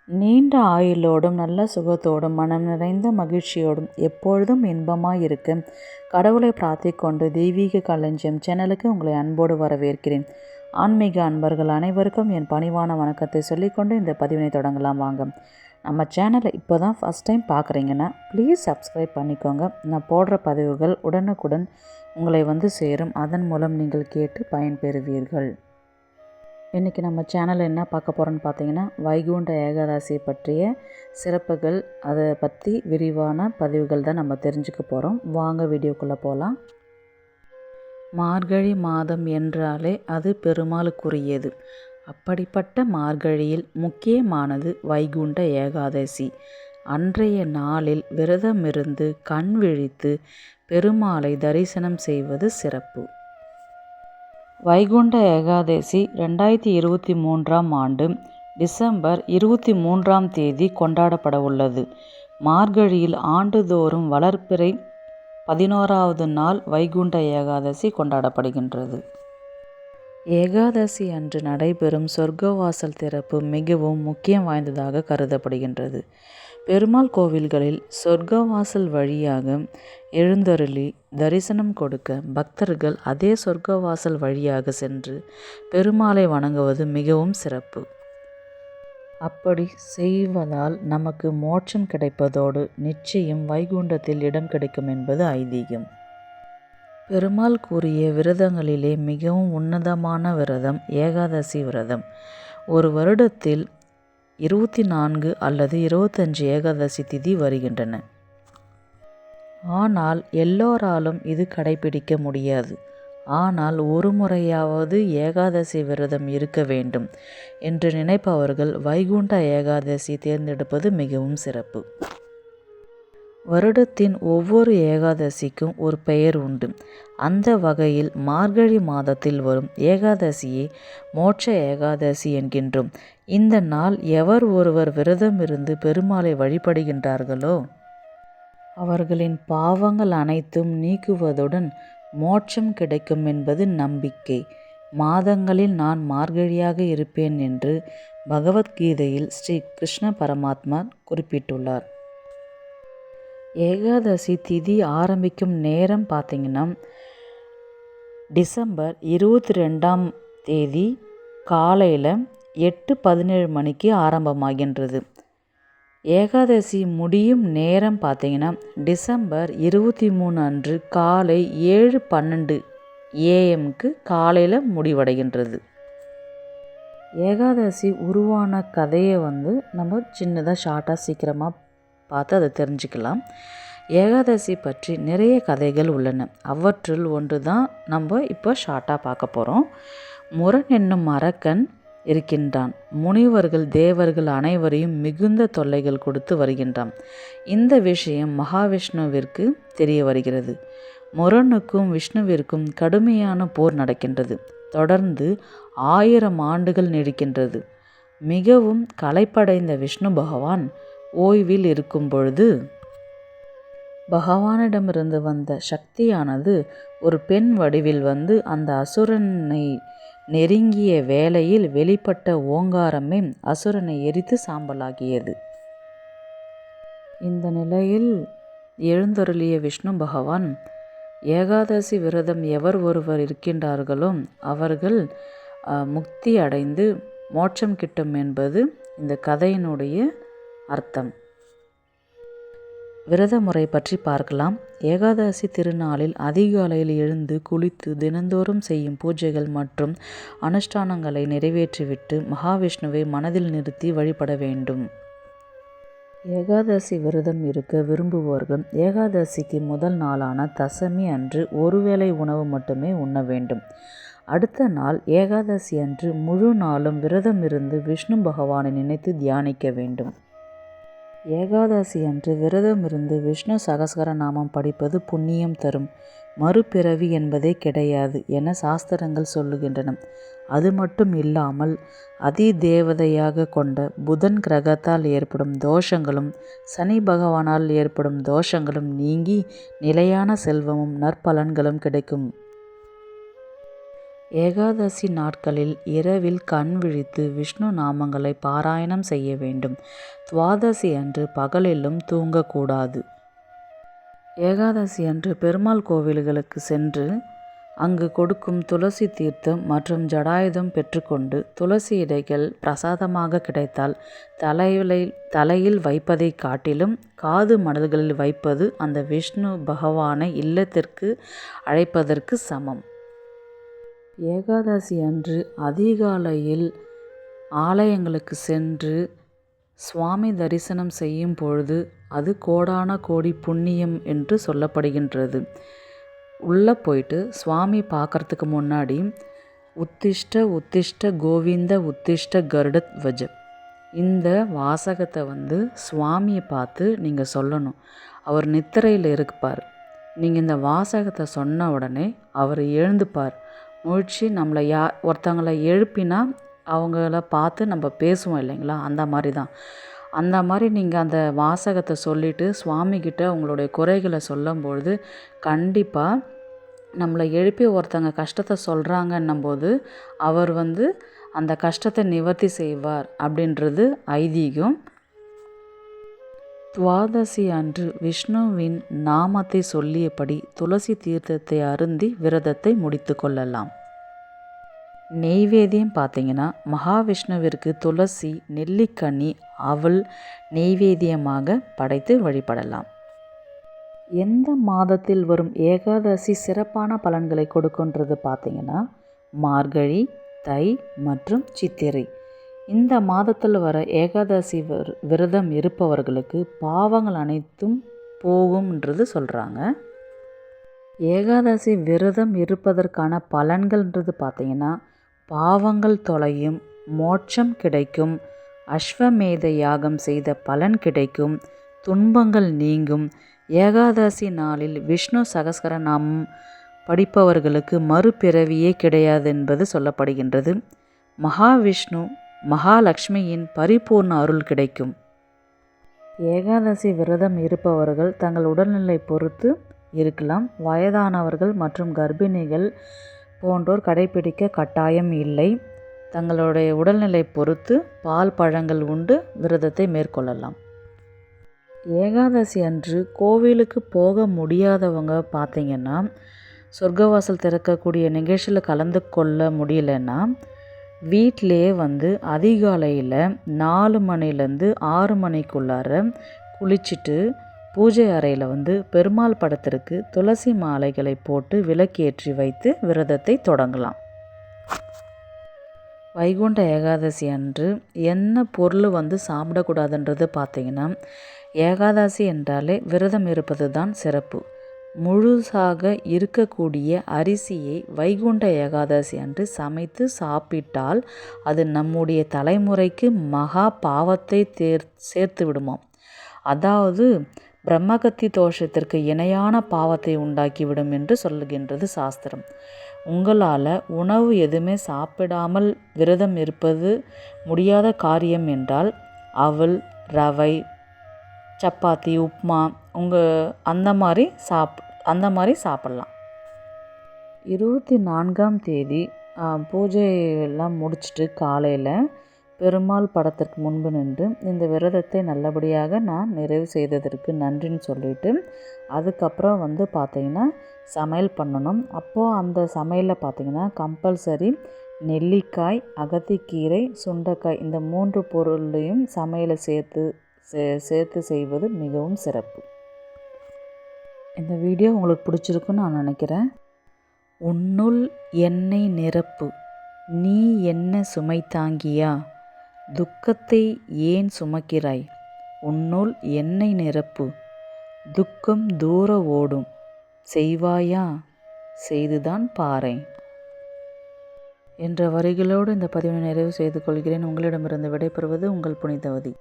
நீண்ட ஆயுளோடும் நல்ல சுகத்தோடும் மனம் நிறைந்த மகிழ்ச்சியோடும் எப்பொழுதும் இன்பமாயிருக்க கடவுளை பிரார்த்திக்கொண்டு தெய்வீக களஞ்சியம் சேனலுக்கு உங்களை அன்போடு வரவேற்கிறேன். ஆன்மீக அன்பர்கள் அனைவருக்கும் என் பணிவான வணக்கத்தை சொல்லிக்கொண்டு இந்த பதிவினை தொடங்கலாம் வாங்க. நம்ம சேனலை இப்போ தான் ஃபஸ்ட் டைம் பார்க்குறீங்கன்னா ப்ளீஸ் சப்ஸ்கிரைப் பண்ணிக்கோங்க. நான் போடுற பதிவுகள் உடனுக்குடன் உங்களை வந்து சேரும். அதன் மூலம் நீங்கள் கேட்டு பயன்பெறுவீர்கள். இன்றைக்கி நம்ம சேனலில் என்ன பார்க்க போகிறோன்னு பார்த்தீங்கன்னா, வைகுண்ட ஏகாதசி பற்றிய சிறப்புகள், அதை பற்றி விரிவான பதிவுகள் தான் நம்ம தெரிஞ்சுக்க போகிறோம். வாங்க வீடியோக்குள்ளே போகலாம். மார்கழி மாதம் என்றாலே அது பெருமாளுக்குரியது. அப்படிப்பட்ட மார்கழியில் முக்கியமானது வைகுண்ட ஏகாதசி. அன்றைய நாளில் விரதமிருந்து கண் விழித்து பெருமாளை தரிசனம் செய்வது சிறப்பு. வைகுண்ட ஏகாதசி 2023ஆம் ஆண்டு டிசம்பர் 23ஆம் தேதி கொண்டாடப்பட உள்ளது. மார்கழியில் ஆண்டுதோறும் வளர்பிறை 11வது நாள் வைகுண்ட ஏகாதசி கொண்டாடப்படுகின்றது. ஏகாதசி அன்று நடைபெறும் சொர்க்கவாசல் திறப்பு மிகவும் முக்கியம் வாய்ந்ததாக கருதப்படுகின்றது. பெருமாள் கோவில்களில் சொர்க்கவாசல் வழியாக எழுந்தருளி தரிசனம் கொடுக்க பக்தர்கள் அதே சொர்க்கவாசல் வழியாக சென்று பெருமாளை வணங்குவது மிகவும் சிறப்பு. அப்படி செய்வதால் நமக்கு மோட்சம் கிடைப்பதோடு நிச்சயம் வைகுண்டத்தில் இடம் கிடைக்கும் என்பது ஐதீகம். பெருமாள் கூறிய விரதங்களிலே மிகவும் உன்னதமான விரதம் ஏகாதசி விரதம். ஒரு வருடத்தில் 24 அல்லது 25 ஏகாதசி திதி வருகின்றன. ஆனால் எல்லோராலும் இது கடைபிடிக்க முடியாது. ஆனால் ஒரு முறையாவது ஏகாதசி விரதம் இருக்க வேண்டும் என்று நினைப்பவர்கள் வைகுண்ட ஏகாதசி தேர்ந்தெடுப்பது மிகவும் சிறப்பு. வருடத்தின் ஒவ்வொரு ஏகாதசிக்கும் ஒரு பெயர் உண்டு. அந்த வகையில் மார்கழி மாதத்தில் வரும் ஏகாதசியை மோட்ச ஏகாதசி என்கின்றோம். இந்த நாள் எவர் ஒருவர் விரதம் இருந்து பெருமாளை வழிபடுகின்றார்களோ அவர்களின் பாவங்கள் அனைத்தும் நீக்குவதுடன் மோட்சம் கிடைக்கும் என்பது நம்பிக்கை. மாதங்களில் நான் மார்கழியாக இருப்பேன் என்று பகவத்கீதையில் ஸ்ரீ கிருஷ்ண பரமாத்மா குறிப்பிட்டுள்ளார். ஏகாதசி திதி ஆரம்பிக்கும் நேரம் பார்த்திங்கன்னா டிசம்பர் 22ஆம் தேதி காலையில் 8:17 மணிக்கு ஆரம்பமாகின்றது. ஏகாதசி முடியும் நேரம் பார்த்திங்கன்னா டிசம்பர் 23 அன்று காலை 7:12 AM காலையில் முடிவடைகின்றது. ஏகாதசி உருவான கதையை நம்ம சின்னதாக ஷார்ட்டாக சீக்கிரமாக பார்த்து அதை தெரிஞ்சுக்கலாம். ஏகாதசி பற்றி நிறைய கதைகள் உள்ளன. அவற்றுள் ஒன்று தான் நம்ம இப்போ ஷார்ட்டாக பார்க்க போகிறோம். முரண் என்னும் அரக்கன் இருக்கின்றான். முனிவர்கள் தேவர்கள் அனைவரையும் மிகுந்த தொல்லைகள் கொடுத்து வருகின்றான். இந்த விஷயம் மகாவிஷ்ணுவிற்கு தெரிய வருகிறது. முரணுக்கும் விஷ்ணுவிற்கும் கடுமையான போர் நடக்கின்றது. தொடர்ந்து 1000 ஆண்டுகள் நீடிக்கின்றது. மிகவும் களைப்படைந்த விஷ்ணு பகவான் ஓய்வில் இருக்கும் பொழுது பகவானிடமிருந்து வந்த சக்தியானது ஒரு பெண் வடிவில் அந்த அசுரனை நெருங்கிய வேளையில் வெளிப்பட்ட ஓங்காரமே அசுரனை எரித்து சாம்பலாகியது. இந்த நிலையில் எழுந்தருளிய விஷ்ணு பகவான் ஏகாதசி விரதம் எவர் ஒருவர் இருக்கின்றார்களோ அவர்கள் முக்தி அடைந்து மோட்சம் கிட்டும் என்பது இந்த கதையினுடைய அர்த்தம். விரத முறை பற்றி பார்க்கலாம். ஏகாதசி திருநாளில் அதிகாலையில் எழுந்து குளித்து தினந்தோறும் செய்யும் பூஜைகள் மற்றும் அனுஷ்டானங்களை நிறைவேற்றிவிட்டு மகாவிஷ்ணுவை மனதில் நிறுத்தி வழிபட வேண்டும். ஏகாதசி விரதம் இருக்க விரும்புவோர்கள் ஏகாதசிக்கு முதல் நாளான தசமி அன்று ஒருவேளை உணவு மட்டுமே உண்ண வேண்டும். அடுத்த நாள் ஏகாதசி அன்று முழு நாளும் விரதம் இருந்து விஷ்ணு பகவானை நினைத்து தியானிக்க வேண்டும். ஏகாதசி அன்று விரதம் இருந்து விஷ்ணு சகஸ்ர நாமம் படிப்பது புண்ணியம் தரும். மறுபிறவி என்பதே கிடையாது என சாஸ்திரங்கள் சொல்லுகின்றன. அது மட்டும் இல்லாமல் அதி தேவதையாக கொண்ட புதன் கிரகத்தால் ஏற்படும் தோஷங்களும் சனி பகவானால் ஏற்படும் தோஷங்களும் நீங்கி நிலையான செல்வமும் நற்பலன்களும் கிடைக்கும். ஏகாதசி நாட்களில் இரவில் கண் விழித்து விஷ்ணு நாமங்களை பாராயணம் செய்ய வேண்டும். துவாதசி அன்று பகலிலும் தூங்கக்கூடாது. ஏகாதசி அன்று பெருமாள் கோவில்களுக்கு சென்று அங்கு கொடுக்கும் துளசி தீர்த்தம் மற்றும் ஜடாயுதம் பெற்றுக்கொண்டு துளசி இலைகள் பிரசாதமாக கிடைத்தால் தலையில் வைப்பதை காட்டிலும் காது மடல்களில் வைப்பது அந்த விஷ்ணு பகவானை இல்லத்திற்கு அழைப்பதற்கு சமம். ஏகாதசி அன்று அதிகாலையில் ஆலயங்களுக்கு சென்று சுவாமி தரிசனம் செய்யும் பொழுது அது கோடான கோடி புண்ணியம் என்று சொல்லப்படுகின்றது. உள்ளே போயிட்டு சுவாமி பார்க்குறதுக்கு முன்னாடி உத்திஷ்ட உத்திஷ்ட கோவிந்த உத்திஷ்ட கருடத்வஜ இந்த வாசகத்தை சுவாமியை பார்த்து நீங்கள் சொல்லணும். அவர் நித்திரையில் இருப்பார். நீங்கள் இந்த வாசகத்தை சொன்ன உடனே அவர் எழுந்துப்பார். முழிச்சு நம்மளை ஒருத்தவங்களை எழுப்பினா அவங்கள பார்த்து நம்ம பேசுவோம் இல்லைங்களா, அந்த மாதிரி தான். அந்த மாதிரி நீங்கள் அந்த வாசகத்தை சொல்லிவிட்டு சுவாமிகிட்ட உங்களுடைய குறைகளை சொல்லும்பொழுது கண்டிப்பாக நம்மளை எழுப்பி ஒருத்தங்க கஷ்டத்தை சொல்கிறாங்கன்னும்போது அவர் அந்த கஷ்டத்தை நிவர்த்தி செய்வார் அப்படின்றது ஐதீகம். துவாதசி அன்று விஷ்ணுவின் நாமத்தை சொல்லியபடி துளசி தீர்த்தத்தை அருந்தி விரதத்தை முடித்து கொள்ளலாம். நெய்வேத்தியம் பார்த்திங்கன்னா மகாவிஷ்ணுவிற்கு துளசி, நெல்லிக்கனி, அவல் நெய்வேத்தியமாக படைத்து வழிபடலாம். எந்த மாதத்தில் வரும் ஏகாதசி சிறப்பான பலன்களை கொடுக்குன்றது பார்த்திங்கன்னா மார்கழி, தை மற்றும் சித்திரை. இந்த மாதத்தில் வர ஏகாதசி விரதம் இருப்பவர்களுக்கு பாவங்கள் அனைத்தும் போகும்ன்றது சொல்கிறாங்க. ஏகாதசி விரதம் இருப்பதற்கான பலன்கள்ன்றது பார்த்திங்கன்னா பாவங்கள் தொலையும், மோட்சம் கிடைக்கும், அஸ்வமேத யாகம் செய்த பலன் கிடைக்கும், துன்பங்கள் நீங்கும். ஏகாதசி நாளில் விஷ்ணு சகஸ்ரநாமம் படிப்பவர்களுக்கு மறுபிறவியே கிடையாது என்பது சொல்லப்படுகின்றது. மகாவிஷ்ணு மகாலட்சுமியின் பரிபூர்ண அருள் கிடைக்கும். ஏகாதசி விரதம் இருப்பவர்கள் தங்கள் உடல்நிலை பொறுத்து இருக்கலாம். வயதானவர்கள் மற்றும் கர்ப்பிணிகள் போன்றோர் கடைபிடிக்க கட்டாயம் இல்லை. தங்களுடைய உடல்நிலை பொறுத்து பால், பழங்கள் உண்டு விரதத்தை மேற்கொள்ளலாம். ஏகாதசி அன்று கோவிலுக்கு போக முடியாதவங்க பார்த்திங்கன்னா சொர்க்கவாசல் திறக்கக்கூடிய நிகழ்ச்சியில் கலந்து கொள்ள முடியலன்னா வீட்டிலே அதிகாலையில் 4 மணிலேருந்து 6 மணிக்குள்ளார குளிச்சுட்டு பூஜை அறையில் பெருமாள் படத்திற்கு துளசி மாலைகளை போட்டு விளக்கேற்றி வைத்து விரதத்தை தொடங்கலாம். வைகுண்ட ஏகாதசி அன்று என்ன பொருள் சாப்பிடக்கூடாதுன்றது பார்த்திங்கன்னா ஏகாதசி என்றாலே விரதம் இருப்பது தான் சிறப்பு. முழுசாக இருக்கக்கூடிய அரிசியை வைகுண்ட ஏகாதசி அன்று சமைத்து சாப்பிட்டால் அது நம்முடைய தலைமுறைக்கு மகா பாவத்தை சேர்த்து விடுமாம். அதாவது பிரம்மகத்தி தோஷத்திற்கு இணையான பாவத்தை உண்டாக்கிவிடும் என்று சொல்லுகின்றது சாஸ்திரம். உங்களால் உணவு எதுவுமே சாப்பிடாமல் விரதம் இருப்பது முடியாத காரியம் என்றால் அவல், ரவை, சப்பாத்தி, உப்மா அந்த மாதிரி சாப்பிட்லாம். 24ஆம் தேதி பூஜையெல்லாம் முடிச்சுட்டு காலையில் பெருமாள் படத்திற்கு முன்பு நின்று இந்த விரதத்தை நல்லபடியாக நான் நிறைவு செய்ததற்கு நன்றின்னு சொல்லிவிட்டு அதுக்கப்புறம் பார்த்திங்கன்னா சமையல் பண்ணணும். அப்போது அந்த சமையலில் பார்த்திங்கன்னா கம்பல்சரி நெல்லிக்காய், அகத்திக்கீரை, சுண்டைக்காய் இந்த 3 பொருளையும் சமையலை சேர்த்து செய்வது மிகவும் சிறப்பு. இந்த வீடியோ உங்களுக்கு பிடிச்சிருக்குன்னு நான் நினைக்கிறேன். உன்னுள் என்னை நிரப்பு, நீ என்ன சுமை தாங்கியா, துக்கத்தை ஏன் சுமக்கிறாய், உன்னுள் என்னை நிரப்பு, துக்கம் தூர ஓடும், செய்வாயா செய்துதான் பாரேன் என்ற வரிகளோடு இந்த பதிவினை நிறைவு செய்து கொள்கிறேன். உங்களிடமிருந்து விடைபெறுவது உங்கள் புனிதவதி.